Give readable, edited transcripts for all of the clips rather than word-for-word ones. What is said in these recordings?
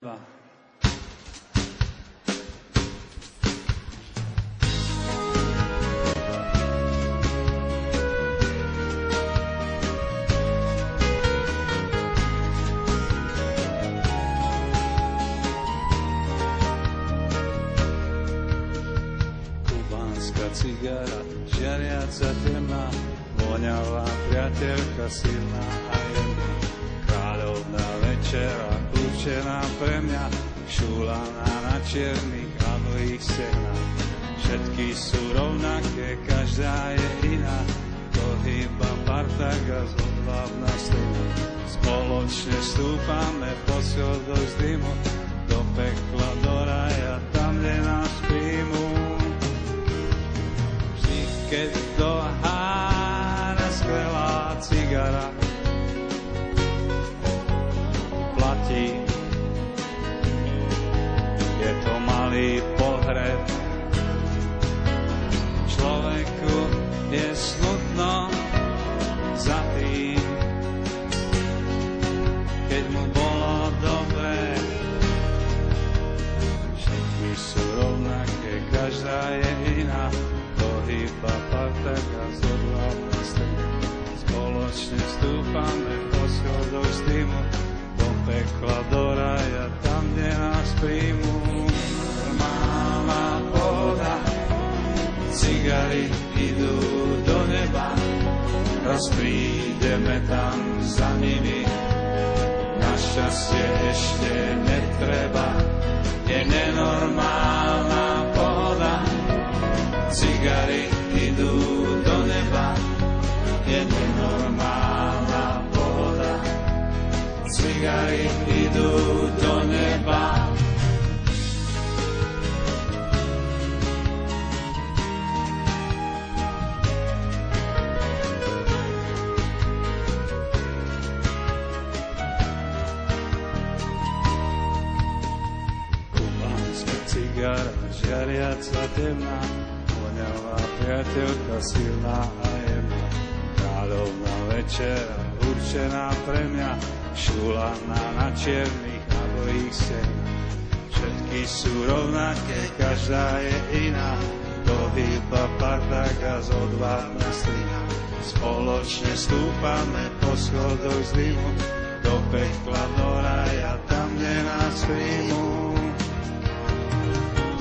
Kubánska cigara, žiariaca temná, voňavá priateľka silná a jemná. Kráľovná večera, určená pre mňa, šúlaná na čiernych a dlhých stehnách. Všetky sú rovnaké, každá je iná, to iba Partaga zodvábna slina. Spoločne stúpame po schodoch z dymu, do pekla, do raja, tam, kde nás príjmú. Vždy, keď do hára skvelá cigara platí, je to malý pohreb. Človeku je smutno za tým, keď mu bolo dobre. Všetky sú rovnaké, každá je iná, to iba Partaga zodvábna slina. Spoločne stúpame po schodoch z dymu, do pekla, do raja, tam, kde nás príjmú. Normálna pohoda, cigary idú do neba, raz prídeme tam za nimi, našťastie ešte netreba. Je nenormálna pohoda, cigary idú do neba, je nenormálna pohoda, cigary idú do neba. Kubánska cigara, žiariaca temná, voňavá priateľka silná a jemná. Kráľovná večera, určená pre mňa, šúlaná na čiernych a dlhých stehnách. Všetky sú rovnaké, každá je iná, to iba Partaga zodvábna slina. Spoločne stúpame po schodoch z dymu, do pekla, do raja, tam, kde nás príjmú.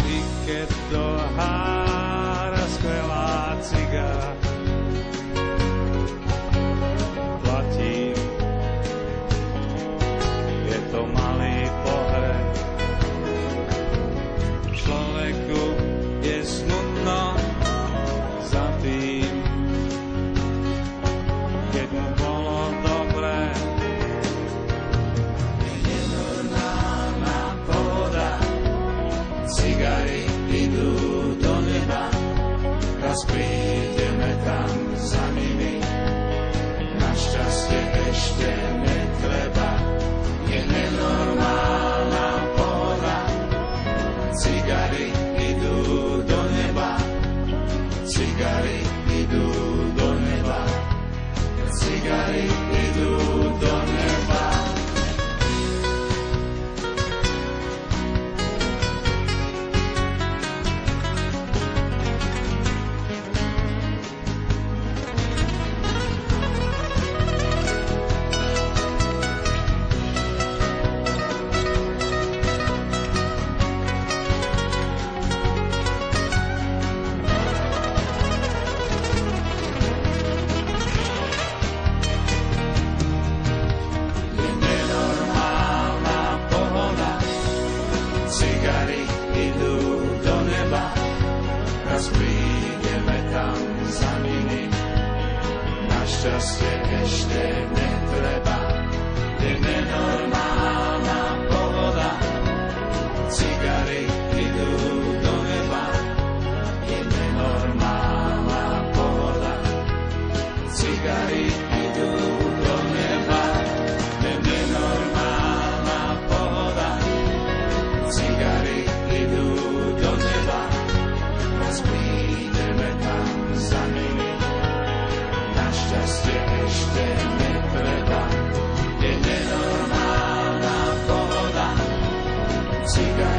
I keď do hára skvelá cigara platí, je to malý pohreb. Človeku je smutno za tým, keď mu bolo dobre. Je nenormálna pohoda, cigary idú do neba, raz prídeme tam za nimi, našťastie ešte netreba. Je nenormálna pohoda, cigary idú do neba, cigary idú do neba, cigary idú do neba. Šťastie ešte netreba, je nenormálna pohoda, cigary idú do neba, je nenormálna pohoda, cigary idú do neba, je nenormálna pohoda, cigary idú do neba, raz prídeme tam za nimi, našťastie ešte netreba. cigára.